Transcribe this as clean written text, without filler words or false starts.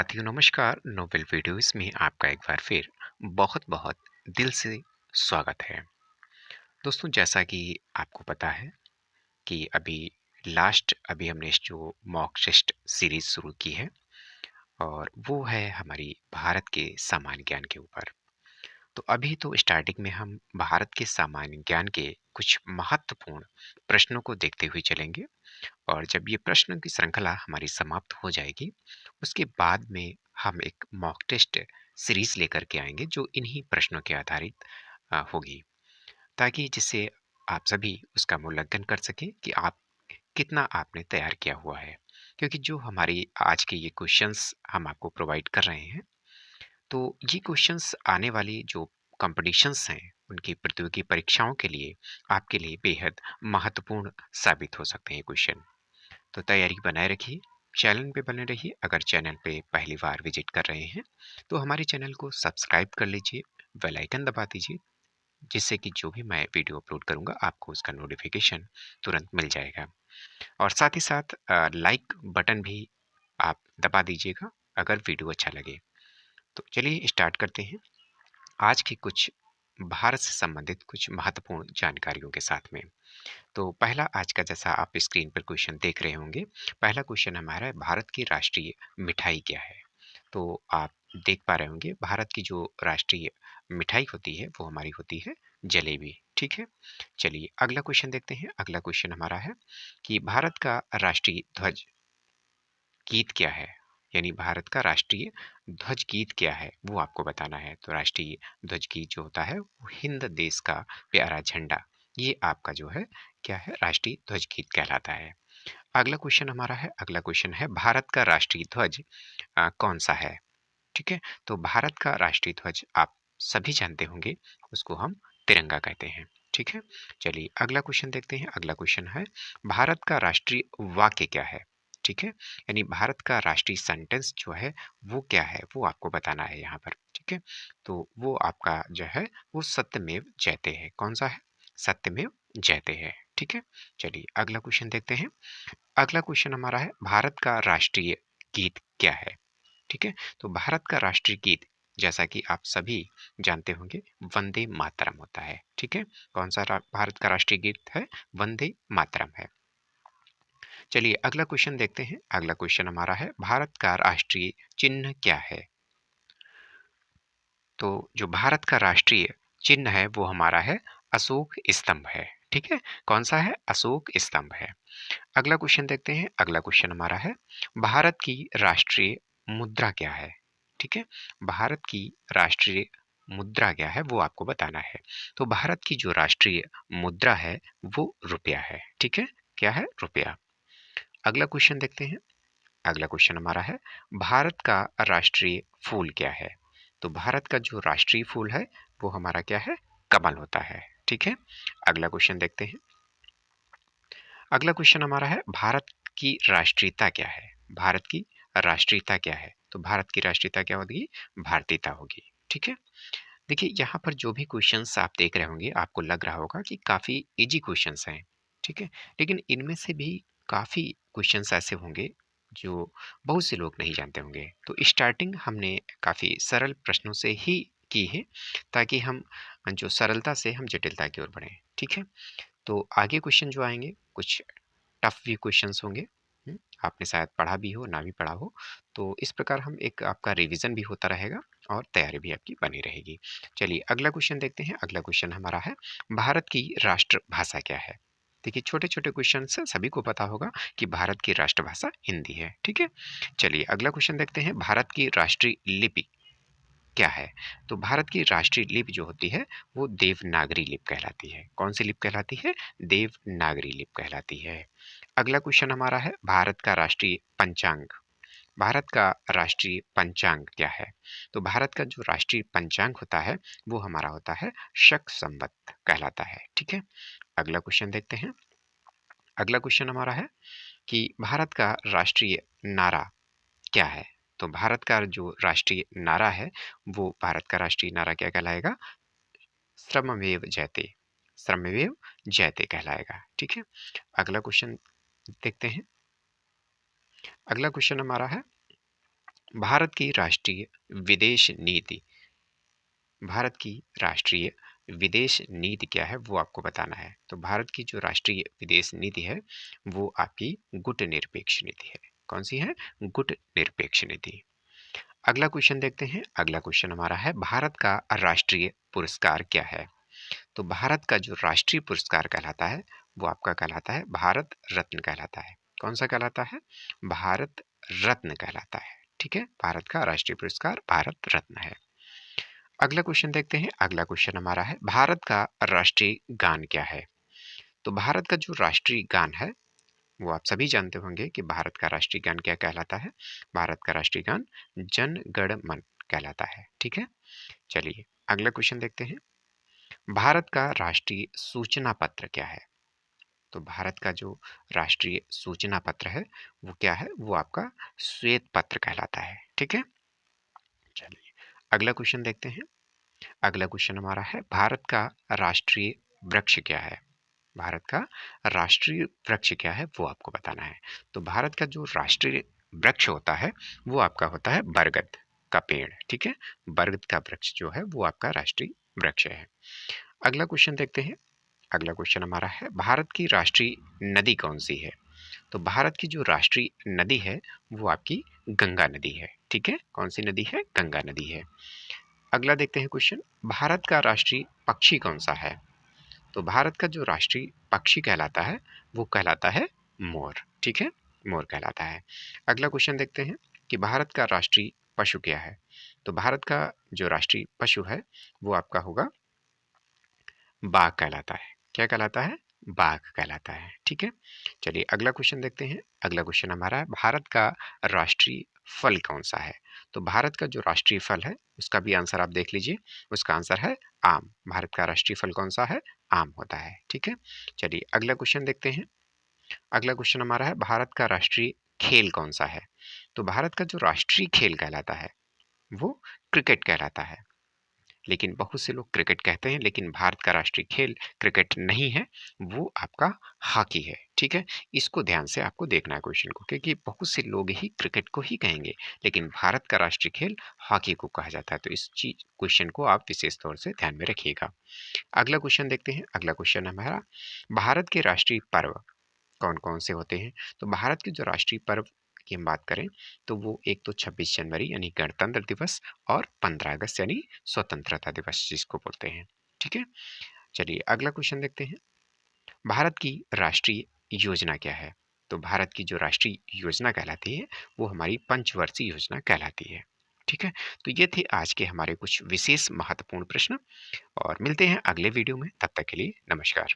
साथियों नमस्कार। Nobel videos में आपका एक बार फिर बहुत बहुत दिल से स्वागत है। दोस्तों, जैसा कि आपको पता है कि अभी हमने इस जो मॉक टेस्ट सीरीज शुरू की है और वो है हमारी भारत के सामान्य ज्ञान के ऊपर। तो अभी तो स्टार्टिंग में हम भारत के सामान्य ज्ञान के कुछ महत्वपूर्ण प्रश्नों को देखते हुए चलेंगे और जब ये प्रश्नों की श्रृंखला हमारी समाप्त हो जाएगी, उसके बाद में हम एक मॉक टेस्ट सीरीज लेकर के आएंगे जो इन्हीं प्रश्नों के आधारित होगी, ताकि जिससे आप सभी उसका मूल्यांकन कर सकें कि आप कितना आपने तैयार किया हुआ है। क्योंकि जो हमारी आज के ये क्वेश्चंस हम आपको प्रोवाइड कर रहे हैं, तो ये क्वेश्चंस आने वाली जो कॉम्पिटिशन्स हैं, उनकी प्रतियोगी परीक्षाओं के लिए आपके लिए बेहद महत्वपूर्ण साबित हो सकते हैं क्वेश्चन। तो तैयारी बनाए रखिए, चैनल पे बने रहिए। अगर चैनल पे पहली बार विजिट कर रहे हैं तो हमारे चैनल को सब्सक्राइब कर लीजिए, बेल आइकन दबा दीजिए, जिससे कि जो भी मैं वीडियो अपलोड करूंगा आपको उसका नोटिफिकेशन तुरंत मिल जाएगा। और साथ ही साथ लाइक बटन भी आप दबा दीजिएगा अगर वीडियो अच्छा लगे। तो चलिए स्टार्ट करते हैं आज की कुछ भारत से संबंधित कुछ महत्वपूर्ण जानकारियों के साथ में। तो पहला आज का, जैसा आप स्क्रीन पर क्वेश्चन देख रहे होंगे, पहला क्वेश्चन हमारा है, भारत की राष्ट्रीय मिठाई क्या है? तो आप देख पा रहे होंगे भारत की जो राष्ट्रीय मिठाई होती है वो हमारी होती है जलेबी। ठीक है, चलिए अगला क्वेश्चन देखते हैं। अगला क्वेश्चन हमारा है कि भारत का राष्ट्रीय ध्वज गीत क्या है? यानी भारत का राष्ट्रीय ध्वज गीत क्या है वो आपको बताना है। तो राष्ट्रीय ध्वज गीत जो होता है वो हिंद देश का प्यारा झंडा, ये आपका जो है क्या है, राष्ट्रीय ध्वज गीत कहलाता है। अगला क्वेश्चन हमारा है, अगला क्वेश्चन है, भारत का राष्ट्रीय ध्वज कौन सा है? ठीक है, तो भारत का राष्ट्रीय ध्वज आप सभी जानते होंगे, उसको हम तिरंगा कहते हैं। ठीक है, चलिए अगला क्वेश्चन देखते हैं। अगला क्वेश्चन है, भारत का राष्ट्रीय वाक्य क्या है? ठीक है, यानी भारत का राष्ट्रीय सेंटेंस जो है वो क्या है वो आपको बताना है यहाँ पर। ठीक है, तो वो आपका जो है वो सत्यमेव जयते है। कौन सा है? सत्यमेव जयते है। ठीक है, चलिए अगला क्वेश्चन देखते हैं। अगला क्वेश्चन हमारा है, भारत का राष्ट्रीय गीत क्या है? ठीक है, तो भारत का राष्ट्रीय गीत, जैसा कि आप सभी जानते होंगे, वंदे मातरम होता है। ठीक है, कौन सा भारत का राष्ट्रीय गीत है? वंदे मातरम है। चलिए अगला क्वेश्चन देखते हैं। अगला क्वेश्चन हमारा है, भारत का राष्ट्रीय चिन्ह क्या है? तो जो भारत का राष्ट्रीय चिन्ह है वो हमारा है अशोक स्तंभ है। ठीक है, कौन सा है? अशोक स्तंभ है। अगला क्वेश्चन देखते हैं। अगला क्वेश्चन हमारा है, भारत की राष्ट्रीय मुद्रा क्या है? ठीक है, भारत की राष्ट्रीय मुद्रा क्या है वो आपको बताना है। तो भारत की जो राष्ट्रीय मुद्रा है वो रुपया है। ठीक है, क्या है? रुपया। अगला क्वेश्चन देखते हैं। अगला क्वेश्चन हमारा है, भारत का राष्ट्रीय फूल क्या है? तो भारत का जो राष्ट्रीय फूल है वो हमारा क्या है? कमल होता है। ठीक है, अगला क्वेश्चन देखते हैं। अगला क्वेश्चन हमारा है, भारत की राष्ट्रीयता क्या है? भारत की राष्ट्रीयता क्या है? तो भारत की राष्ट्रीयता क्या होगी? भारतीयता होगी। ठीक है, देखिए यहाँ पर जो भी क्वेश्चंस आप देख रहे होंगे आपको लग रहा होगा कि काफी इजी क्वेश्चंस हैं। ठीक है, लेकिन इनमें से भी काफी क्वेश्चंस ऐसे होंगे जो बहुत से लोग नहीं जानते होंगे। तो स्टार्टिंग हमने काफी सरल प्रश्नों से ही की है, ताकि हम जो सरलता से हम जटिलता की ओर बढ़ें। ठीक है, तो आगे क्वेश्चन जो आएंगे कुछ टफ भी क्वेश्चंस होंगे। आपने शायद पढ़ा भी हो ना भी पढ़ा हो, तो इस प्रकार हम एक आपका रिवीजन भी होता रहेगा और तैयारी भी आपकी बनी रहेगी। चलिए अगला क्वेश्चन देखते हैं। अगला क्वेश्चन हमारा है, भारत की राष्ट्रभाषा क्या है? देखिए छोटे छोटे क्वेश्चन से सभी को पता होगा कि भारत की राष्ट्रभाषा हिंदी है। ठीक है, चलिए अगला क्वेश्चन देखते हैं, भारत की राष्ट्रीय लिपि क्या है? तो भारत की राष्ट्रीय लिपि जो होती है वो देवनागरी लिपि कहलाती है। कौन सी लिपि कहलाती है? देवनागरी लिपि कहलाती है। अगला क्वेश्चन हमारा है, भारत का राष्ट्रीय पंचांग। भारत का राष्ट्रीय पंचांग क्या है? तो भारत का जो राष्ट्रीय पंचांग होता है वो हमारा होता है शक संवत कहलाता है। ठीक है, अगला क्वेश्चन देखते हैं। अगला क्वेश्चन हमारा है कि भारत का राष्ट्रीय नारा क्या है? तो भारत का जो राष्ट्रीय नारा है वो, भारत का राष्ट्रीय नारा क्या कहलाएगा? श्रममेव जयते, श्रममेव जयते कहलाएगा। ठीक है, अगला क्वेश्चन देखते हैं। अगला क्वेश्चन हमारा है, भारत की राष्ट्रीय विदेश नीति, भारत की राष्ट्रीय विदेश नीति क्या है वो आपको बताना है। तो भारत की जो राष्ट्रीय विदेश नीति है वो आपकी गुटनिरपेक्ष नीति है। कौन सी है? गुटनिरपेक्ष नीति। अगला क्वेश्चन देखते हैं। अगला क्वेश्चन हमारा है, भारत का राष्ट्रीय पुरस्कार क्या है? तो भारत का जो राष्ट्रीय पुरस्कार कहलाता है वो आपका कहलाता है भारत रत्न कहलाता है। कौन सा कहलाता है? भारत रत्न कहलाता है। ठीक है, भारत का राष्ट्रीय पुरस्कार भारत रत्न है। अगला क्वेश्चन देखते हैं। अगला क्वेश्चन हमारा है, भारत का राष्ट्रीय गान क्या है? तो भारत का जो राष्ट्रीय गान है वो आप सभी जानते होंगे कि भारत का राष्ट्रीय गान क्या कहलाता है। भारत का राष्ट्रीय गान जन गण मन कहलाता है। ठीक है, चलिए अगला क्वेश्चन देखते हैं। भारत का राष्ट्रीय सूचना पत्र क्या है? तो भारत का जो राष्ट्रीय सूचना पत्र है वो क्या है? वो आपका श्वेत पत्र कहलाता है। ठीक है, चलिए अगला क्वेश्चन देखते हैं। अगला क्वेश्चन हमारा है, भारत का राष्ट्रीय वृक्ष क्या है? भारत का राष्ट्रीय वृक्ष क्या है वो आपको बताना है। तो भारत का जो राष्ट्रीय वृक्ष होता है वो आपका होता है बरगद का पेड़। ठीक है, बरगद का वृक्ष जो है वो आपका राष्ट्रीय वृक्ष है। अगला क्वेश्चन देखते हैं। अगला क्वेश्चन हमारा है, भारत की राष्ट्रीय नदी कौन सी है? तो भारत की जो राष्ट्रीय नदी है वो आपकी गंगा नदी है। ठीक है, कौन सी नदी है? गंगा नदी है। अगला देखते हैं क्वेश्चन, भारत का राष्ट्रीय पक्षी कौन सा है? तो भारत का जो राष्ट्रीय पक्षी कहलाता है वो कहलाता है मोर। ठीक है, मोर कहलाता है। अगला क्वेश्चन देखते हैं कि भारत का राष्ट्रीय पशु क्या है? तो भारत का जो राष्ट्रीय पशु है वो आपका होगा बाघ कहलाता है। क्या कहलाता है? बाघ कहलाता है। ठीक है, चलिए अगला क्वेश्चन देखते हैं। अगला क्वेश्चन हमारा है, भारत का राष्ट्रीय फल कौन सा है? तो भारत का जो राष्ट्रीय फल है उसका भी आंसर आप देख लीजिए। उसका आंसर है आम। भारत का राष्ट्रीय फल कौन सा है? आम होता है। ठीक है, चलिए अगला क्वेश्चन देखते हैं। अगला क्वेश्चन हमारा है, भारत का राष्ट्रीय खेल कौन सा है? तो भारत का जो राष्ट्रीय खेल कहलाता है वो क्रिकेट कहलाता है। लेकिन बहुत से लोग क्रिकेट कहते हैं, लेकिन भारत का राष्ट्रीय खेल क्रिकेट नहीं है, वो आपका हॉकी है। ठीक है, इसको ध्यान से आपको देखना है क्वेश्चन को, क्योंकि बहुत से लोग ही क्रिकेट को ही कहेंगे, लेकिन भारत का राष्ट्रीय खेल हॉकी को कहा जाता है। तो इस चीज क्वेश्चन को आप विशेष तौर से ध्यान में रखिएगा। अगला क्वेश्चन देखते हैं। अगला क्वेश्चन हमारा, भारत के राष्ट्रीय पर्व कौन कौन से होते हैं? तो भारत के जो राष्ट्रीय पर्व की हम बात करें तो वो एक तो 26 जनवरी यानी गणतंत्र दिवस और 15 अगस्त यानी स्वतंत्रता दिवस जिसको बोलते हैं। ठीक है, चलिए अगला क्वेश्चन देखते हैं। भारत की राष्ट्रीय योजना क्या है? तो भारत की जो राष्ट्रीय योजना कहलाती है वो हमारी पंचवर्षीय योजना कहलाती है। ठीक है, तो ये थे आज के हमारे कुछ विशेष महत्वपूर्ण प्रश्न, और मिलते हैं अगले वीडियो में। तब तक के लिए नमस्कार।